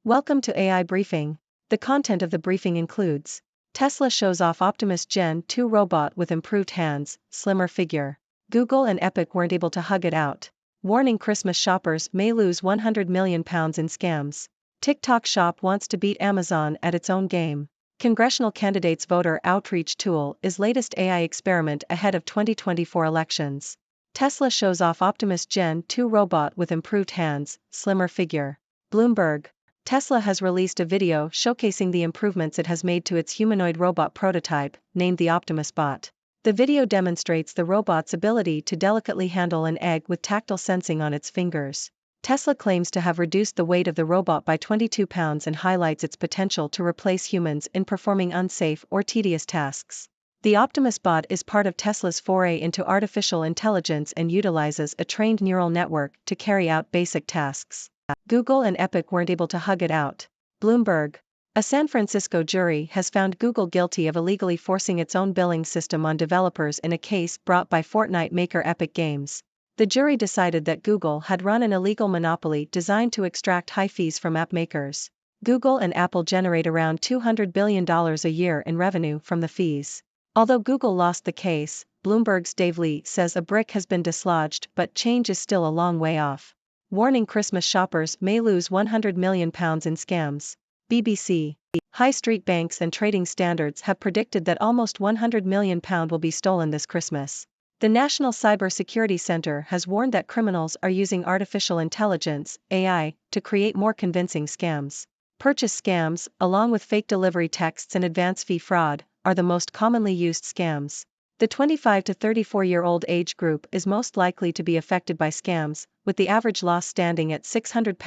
Welcome to AI Briefing. The content of the briefing includes: Tesla shows off Optimus Gen 2 robot with improved hands, slimmer figure. Google and Epic weren't able to hug it out. Warning: Christmas shoppers may lose £100 million in scams. TikTok Shop wants to beat Amazon at its own game. Congressional candidates' voter outreach tool is latest AI experiment ahead of 2024 elections. Tesla shows off Optimus Gen 2 robot with improved hands, slimmer figure. Bloomberg. Tesla has released a video showcasing the improvements it has made to its humanoid robot prototype, named the Optimus bot. The video demonstrates the robot's ability to delicately handle an egg with tactile sensing on its fingers. Tesla claims to have reduced the weight of the robot by 22 pounds and highlights its potential to replace humans in performing unsafe or tedious tasks. The Optimus bot is part of Tesla's foray into artificial intelligence and utilizes a trained neural network to carry out basic tasks. Google and Epic weren't able to hug it out. Bloomberg. A San Francisco jury has found Google guilty of illegally forcing its own billing system on developers in a case brought by Fortnite maker Epic Games. The jury decided that Google had run an illegal monopoly designed to extract high fees from app makers. Google and Apple generate around $200 billion a year in revenue from the fees. Although Google lost the case, Bloomberg's Dave Lee says a brick has been dislodged, but change is still a long way off. Warning: Christmas shoppers may lose £100 million in scams. BBC. High street banks and trading standards have predicted that almost £100 million will be stolen this Christmas. The National Cyber Security Center has warned that criminals are using artificial intelligence, AI, to create more convincing scams. Purchase scams, along with fake delivery texts and advance fee fraud, are the most commonly used scams. The 25 to 34-year-old age group is most likely to be affected by scams, with the average loss standing at £600,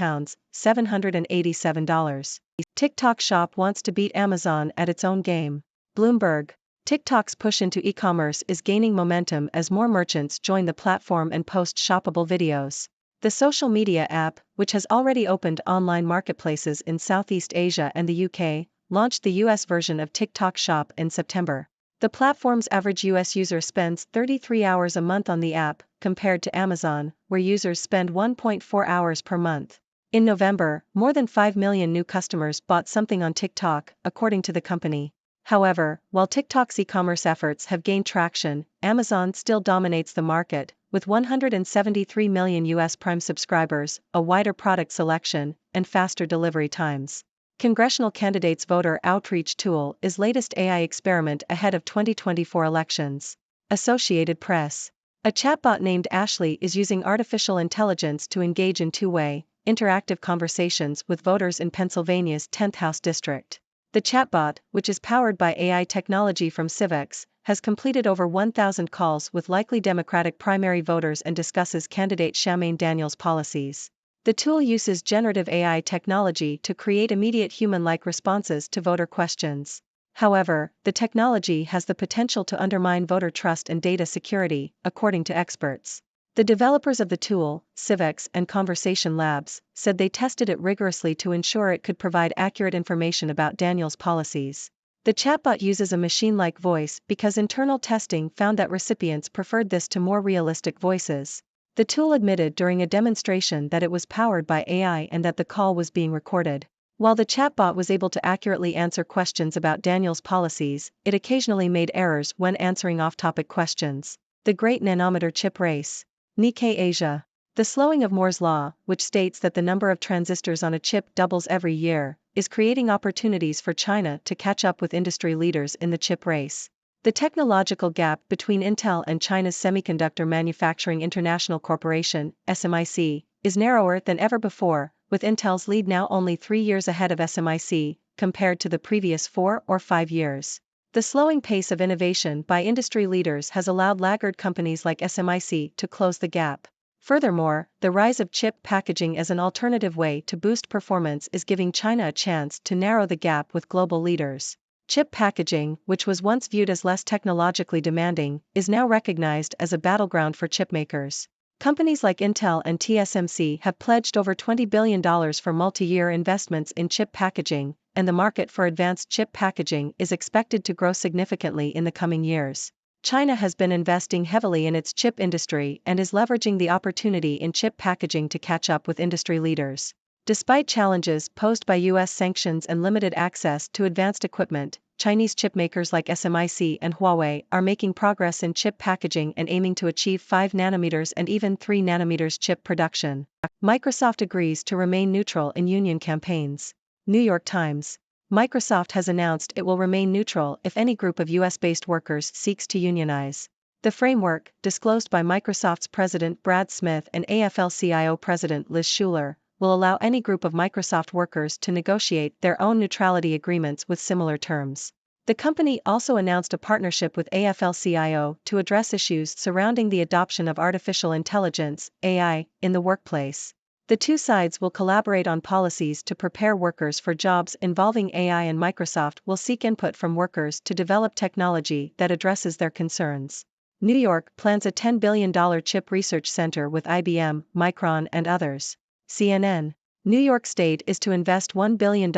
$787. TikTok Shop wants to beat Amazon at its own game. Bloomberg. TikTok's push into e-commerce is gaining momentum as more merchants join the platform and post shoppable videos. The social media app, which has already opened online marketplaces in Southeast Asia and the UK, launched the US version of TikTok Shop in September. The platform's average US user spends 33 hours a month on the app, compared to Amazon, where users spend 1.4 hours per month. In November, more than 5 million new customers bought something on TikTok, according to the company. However, while TikTok's e-commerce efforts have gained traction, Amazon still dominates the market, with 173 million US Prime subscribers, a wider product selection, and faster delivery times. Congressional candidates' voter outreach tool is latest AI experiment ahead of 2024 elections. Associated Press. A chatbot named Ashley is using artificial intelligence to engage in two-way, interactive conversations with voters in Pennsylvania's 10th House District. The chatbot, which is powered by AI technology from Civex, has completed over 1,000 calls with likely Democratic primary voters and discusses candidate Charmaine Daniels' policies. The tool uses generative AI technology to create immediate human-like responses to voter questions. However, the technology has the potential to undermine voter trust and data security, according to experts. The developers of the tool, Civex and Conversation Labs, said they tested it rigorously to ensure it could provide accurate information about Daniels' policies. The chatbot uses a machine-like voice because internal testing found that recipients preferred this to more realistic voices. The tool admitted during a demonstration that it was powered by AI and that the call was being recorded. While the chatbot was able to accurately answer questions about Daniels' policies, it occasionally made errors when answering off-topic questions. The Great Nanometer Chip Race. Nikkei Asia. The slowing of Moore's law, which states that the number of transistors on a chip doubles every year, is creating opportunities for China to catch up with industry leaders in the chip race. The technological gap between Intel and China's Semiconductor Manufacturing International Corporation, SMIC, is narrower than ever before, with Intel's lead now only 3 years ahead of SMIC, compared to the previous 4 or 5 years. The slowing pace of innovation by industry leaders has allowed laggard companies like SMIC to close the gap. Furthermore, the rise of chip packaging as an alternative way to boost performance is giving China a chance to narrow the gap with global leaders. Chip packaging, which was once viewed as less technologically demanding, is now recognized as a battleground for chipmakers. Companies like Intel and TSMC have pledged over $20 billion for multi-year investments in chip packaging, and the market for advanced chip packaging is expected to grow significantly in the coming years. China has been investing heavily in its chip industry and is leveraging the opportunity in chip packaging to catch up with industry leaders. Despite challenges posed by US sanctions and limited access to advanced equipment, Chinese chipmakers like SMIC and Huawei are making progress in chip packaging and aiming to achieve 5 nanometers and even 3 nanometers chip production. Microsoft agrees to remain neutral in union campaigns. New York Times. Microsoft has announced it will remain neutral if any group of US-based workers seeks to unionize. The framework, disclosed by Microsoft's president Brad Smith and AFL-CIO president Liz Schuler, will allow any group of Microsoft workers to negotiate their own neutrality agreements with similar terms. The company also announced a partnership with AFL-CIO to address issues surrounding the adoption of artificial intelligence, AI, in the workplace. The two sides will collaborate on policies to prepare workers for jobs involving AI, and Microsoft will seek input from workers to develop technology that addresses their concerns. New York plans a $10 billion chip research center with IBM, Micron, and others. CNN. New York State is to invest $1 billion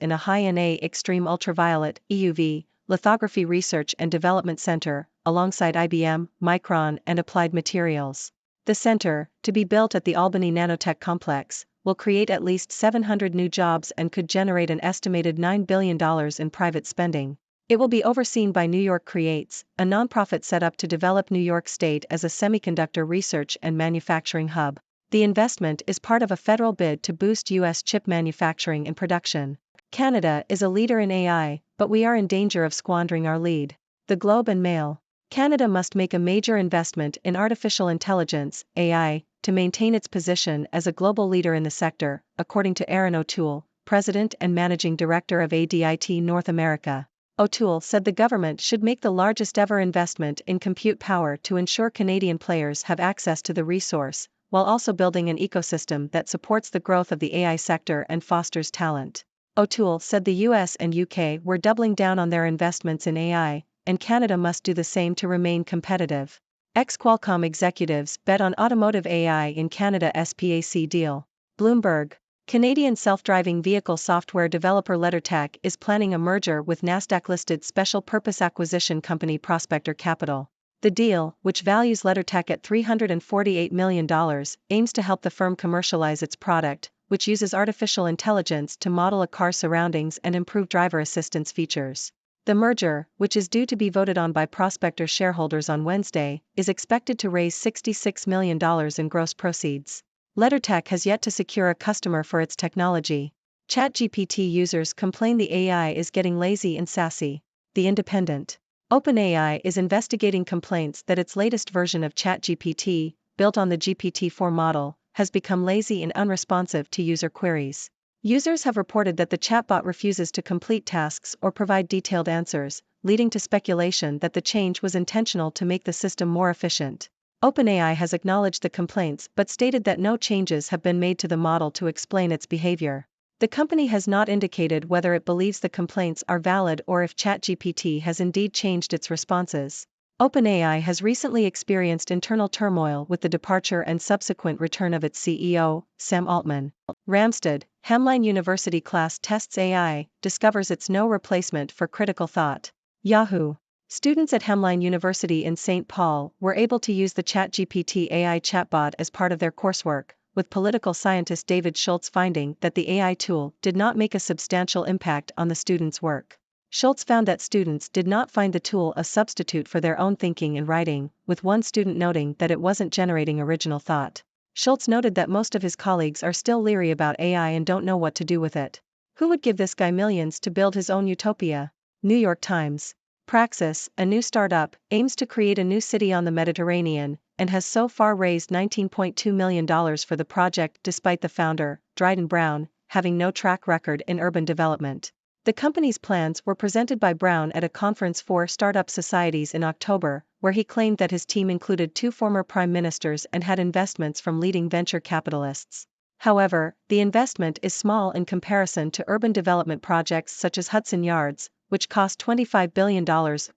in a high-NA extreme ultraviolet (EUV) lithography research and development center, alongside IBM, Micron, and Applied Materials. The center, to be built at the Albany Nanotech Complex, will create at least 700 new jobs and could generate an estimated $9 billion in private spending. It will be overseen by New York Creates, a nonprofit set up to develop New York State as a semiconductor research and manufacturing hub. The investment is part of a federal bid to boost U.S. chip manufacturing and production. Canada is a leader in AI, but we are in danger of squandering our lead. The Globe and Mail. Canada must make a major investment in artificial intelligence, AI, to maintain its position as a global leader in the sector, according to Aaron O'Toole, President and Managing Director of ADIT North America. O'Toole said the government should make the largest ever investment in compute power to ensure Canadian players have access to the resource, while also building an ecosystem that supports the growth of the AI sector and fosters talent. O'Toole said the US and UK were doubling down on their investments in AI, and Canada must do the same to remain competitive. Ex-Qualcomm executives bet on automotive AI in Canada SPAC deal. Bloomberg. Canadian self-driving vehicle software developer LeddarTech is planning a merger with Nasdaq-listed special purpose acquisition company Prospector Capital. The deal, which values LeddarTech at $348 million, aims to help the firm commercialize its product, which uses artificial intelligence to model a car's surroundings and improve driver assistance features. The merger, which is due to be voted on by Prospector shareholders on Wednesday, is expected to raise $66 million in gross proceeds. LeddarTech has yet to secure a customer for its technology. ChatGPT users complain the AI is getting lazy and sassy. The Independent. OpenAI is investigating complaints that its latest version of ChatGPT, built on the GPT-4 model, has become lazy and unresponsive to user queries. Users have reported that the chatbot refuses to complete tasks or provide detailed answers, leading to speculation that the change was intentional to make the system more efficient. OpenAI has acknowledged the complaints but stated that no changes have been made to the model to explain its behavior. The company has not indicated whether it believes the complaints are valid or if ChatGPT has indeed changed its responses. OpenAI has recently experienced internal turmoil with the departure and subsequent return of its CEO, Sam Altman. Ramstad, Hemline University class tests AI, discovers it's no replacement for critical thought. Yahoo! Students at Hemline University in St. Paul were able to use the ChatGPT AI chatbot as part of their coursework, with political scientist David Schultz finding that the AI tool did not make a substantial impact on the students' work. Schultz found that students did not find the tool a substitute for their own thinking and writing, with one student noting that it wasn't generating original thought. Schultz noted that most of his colleagues are still leery about AI and don't know what to do with it. Who would give this guy millions to build his own utopia? New York Times. Praxis, a new startup, aims to create a new city on the Mediterranean, and has so far raised $19.2 million for the project despite the founder, Dryden Brown, having no track record in urban development. The company's plans were presented by Brown at a conference for startup societies in October, where he claimed that his team included 2 former prime ministers and had investments from leading venture capitalists. However, the investment is small in comparison to urban development projects such as Hudson Yards, which cost $25 billion.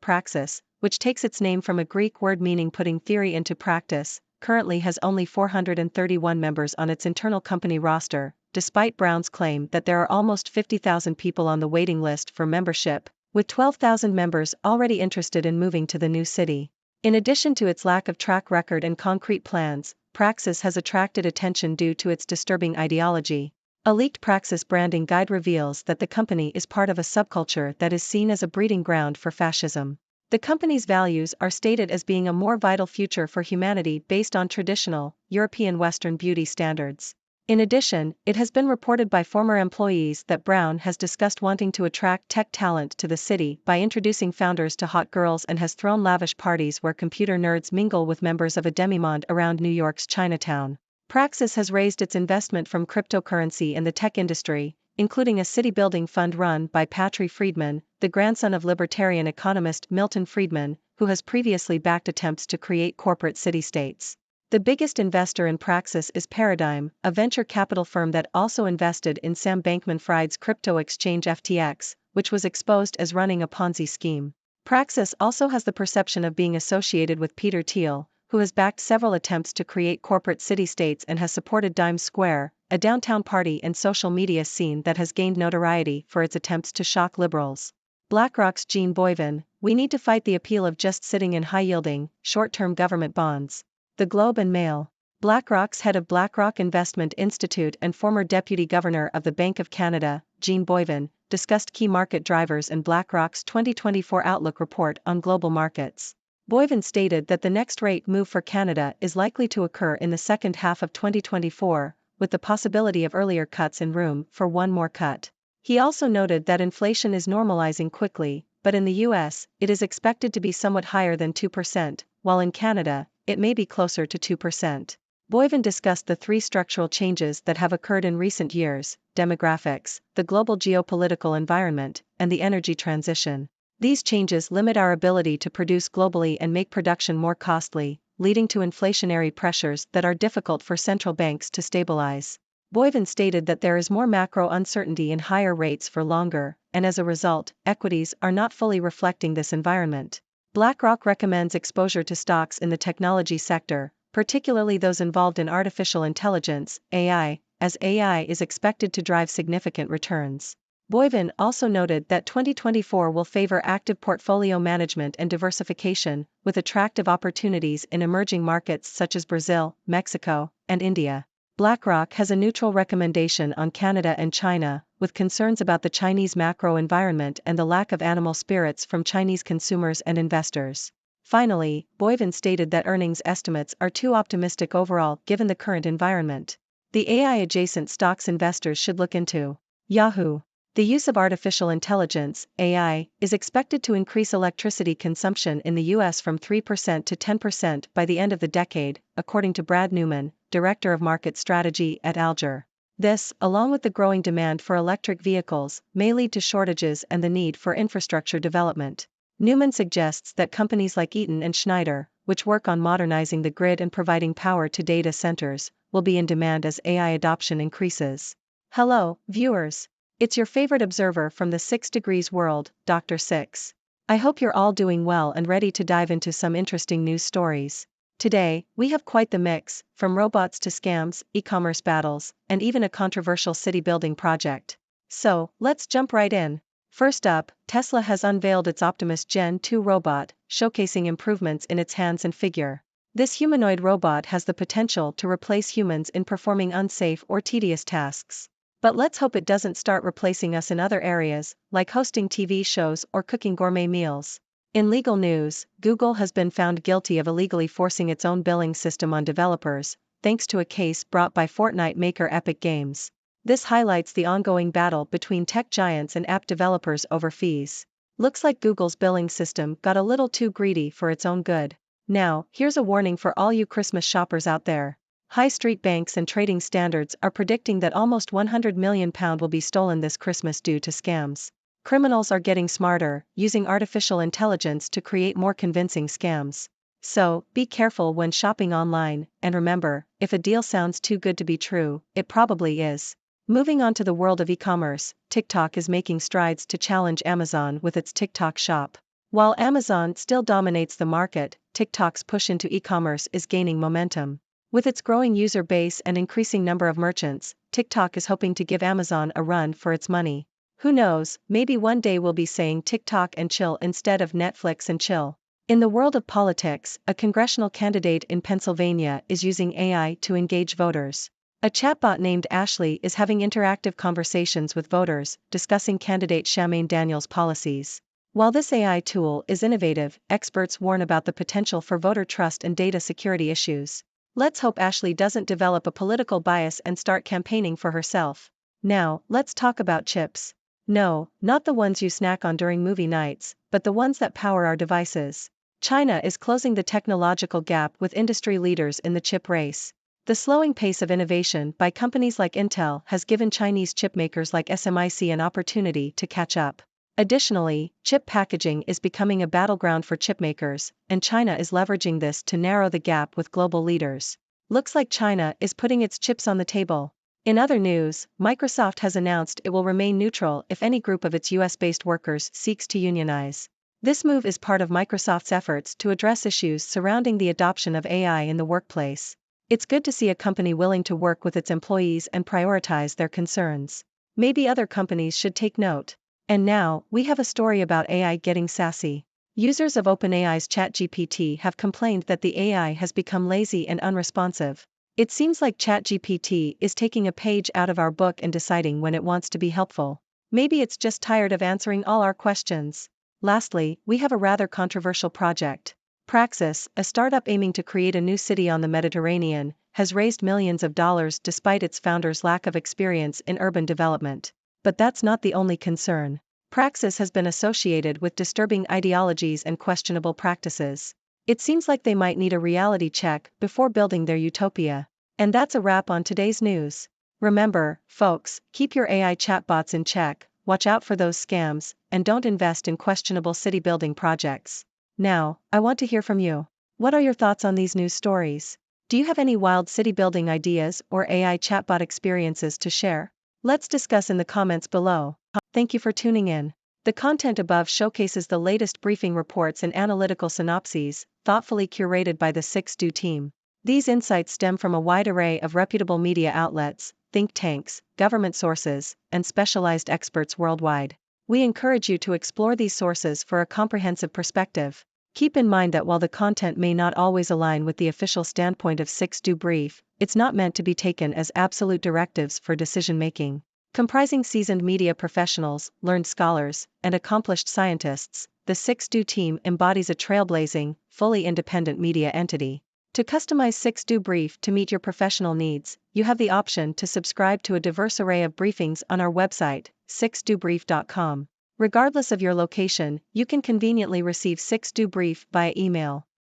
Praxis, which takes its name from a Greek word meaning putting theory into practice, currently has only 431 members on its internal company roster, despite Brown's claim that there are almost 50,000 people on the waiting list for membership, with 12,000 members already interested in moving to the new city. In addition to its lack of track record and concrete plans, Praxis has attracted attention due to its disturbing ideology. A leaked Praxis branding guide reveals that the company is part of a subculture that is seen as a breeding ground for fascism. The company's values are stated as being a more vital future for humanity based on traditional, European Western beauty standards. In addition, it has been reported by former employees that Brown has discussed wanting to attract tech talent to the city by introducing founders to hot girls and has thrown lavish parties where computer nerds mingle with members of a demimonde around New York's Chinatown. Praxis has raised its investment from cryptocurrency in the tech industry, including a city-building fund run by Patrick Friedman, the grandson of libertarian economist Milton Friedman, who has previously backed attempts to create corporate city-states. The biggest investor in Praxis is Paradigm, a venture capital firm that also invested in Sam Bankman-Fried's crypto exchange FTX, which was exposed as running a Ponzi scheme. Praxis also has the perception of being associated with Peter Thiel, who has backed several attempts to create corporate city-states and has supported Dimes Square, a downtown party and social media scene that has gained notoriety for its attempts to shock liberals. BlackRock's Gene Boyvin, we need to fight the appeal of just sitting in high-yielding, short-term government bonds. The Globe and Mail. BlackRock's head of BlackRock Investment Institute and former deputy governor of the Bank of Canada, Gene Boyvin, discussed key market drivers in BlackRock's 2024 Outlook report on global markets. Boyvin stated that the next rate move for Canada is likely to occur in the second half of 2024, with the possibility of earlier cuts in room for one more cut. He also noted that inflation is normalizing quickly, but in the US, it is expected to be somewhat higher than 2%, while in Canada, it may be closer to 2%. Boyvin discussed the three structural changes that have occurred in recent years: demographics, the global geopolitical environment, and the energy transition. These changes limit our ability to produce globally and make production more costly, leading to inflationary pressures that are difficult for central banks to stabilize. Boyvin stated that there is more macro uncertainty and higher rates for longer, and as a result, equities are not fully reflecting this environment. BlackRock recommends exposure to stocks in the technology sector, particularly those involved in artificial intelligence, AI, as AI is expected to drive significant returns. Boyvin also noted that 2024 will favor active portfolio management and diversification, with attractive opportunities in emerging markets such as Brazil, Mexico, and India. BlackRock has a neutral recommendation on Canada and China, with concerns about the Chinese macro environment and the lack of animal spirits from Chinese consumers and investors. Finally, Boyvin stated that earnings estimates are too optimistic overall given the current environment. The AI-adjacent stocks investors should look into. Yahoo! The use of artificial intelligence, AI, is expected to increase electricity consumption in the U.S. from 3% to 10% by the end of the decade, according to Brad Newman, Director of Market Strategy at Alger. This, along with the growing demand for electric vehicles, may lead to shortages and the need for infrastructure development. Newman suggests that companies like Eaton and Schneider, which work on modernizing the grid and providing power to data centers, will be in demand as AI adoption increases. Hello, viewers. It's your favorite observer from the 6 Degrees world, Dr. Six. I hope you're all doing well and ready to dive into some interesting news stories. Today, we have quite the mix, from robots to scams, e-commerce battles, and even a controversial city-building project. So, let's jump right in. First up, Tesla has unveiled its Optimus Gen 2 robot, showcasing improvements in its hands and figure. This humanoid robot has the potential to replace humans in performing unsafe or tedious tasks. But let's hope it doesn't start replacing us in other areas, like hosting TV shows or cooking gourmet meals. In legal news, Google has been found guilty of illegally forcing its own billing system on developers, thanks to a case brought by Fortnite maker Epic Games. This highlights the ongoing battle between tech giants and app developers over fees. Looks like Google's billing system got a little too greedy for its own good. Now, here's a warning for all you Christmas shoppers out there. High street banks and trading standards are predicting that almost £100 million will be stolen this Christmas due to scams. Criminals are getting smarter, using artificial intelligence to create more convincing scams. So, be careful when shopping online, and remember, if a deal sounds too good to be true, it probably is. Moving on to the world of e-commerce, TikTok is making strides to challenge Amazon with its TikTok shop. While Amazon still dominates the market, TikTok's push into e-commerce is gaining momentum. With its growing user base and increasing number of merchants, TikTok is hoping to give Amazon a run for its money. Who knows, maybe one day we'll be saying TikTok and chill instead of Netflix and chill. In the world of politics, a congressional candidate in Pennsylvania is using AI to engage voters. A chatbot named Ashley is having interactive conversations with voters, discussing candidate Charmaine Daniels' policies. While this AI tool is innovative, experts warn about the potential for voter trust and data security issues. Let's hope Ashley doesn't develop a political bias and start campaigning for herself. Now, let's talk about chips. No, not the ones you snack on during movie nights, but the ones that power our devices. China is closing the technological gap with industry leaders in the chip race. The slowing pace of innovation by companies like Intel has given Chinese chipmakers like SMIC an opportunity to catch up. Additionally, chip packaging is becoming a battleground for chipmakers, and China is leveraging this to narrow the gap with global leaders. Looks like China is putting its chips on the table. In other news, Microsoft has announced it will remain neutral if any group of its US-based workers seeks to unionize. This move is part of Microsoft's efforts to address issues surrounding the adoption of AI in the workplace. It's good to see a company willing to work with its employees and prioritize their concerns. Maybe other companies should take note. And now, we have a story about AI getting sassy. Users of OpenAI's ChatGPT have complained that the AI has become lazy and unresponsive. It seems like ChatGPT is taking a page out of our book and deciding when it wants to be helpful. Maybe it's just tired of answering all our questions. Lastly, we have a rather controversial project. Praxis, a startup aiming to create a new city on the Mediterranean, has raised millions of dollars despite its founder's lack of experience in urban development. But that's not the only concern. Praxis has been associated with disturbing ideologies and questionable practices. It seems like they might need a reality check before building their utopia. And that's a wrap on today's news. Remember, folks, keep your AI chatbots in check, watch out for those scams, and don't invest in questionable city building projects. Now, I want to hear from you. What are your thoughts on these news stories? Do you have any wild city building ideas or AI chatbot experiences to share? Let's discuss in the comments below. Thank you for tuning in. The content above showcases the latest briefing reports and analytical synopses, thoughtfully curated by the 6Do team. These insights stem from a wide array of reputable media outlets, think tanks, government sources, and specialized experts worldwide. We encourage you to explore these sources for a comprehensive perspective. Keep in mind that while the content may not always align with the official standpoint of 6Do Brief, it's not meant to be taken as absolute directives for decision-making. Comprising seasoned media professionals, learned scholars, and accomplished scientists, the 6Do team embodies a trailblazing, fully independent media entity. To customize 6Do Brief to meet your professional needs, you have the option to subscribe to a diverse array of briefings on our website, 6dobrief.com. Regardless of your location, you can conveniently receive 6Do Brief via email.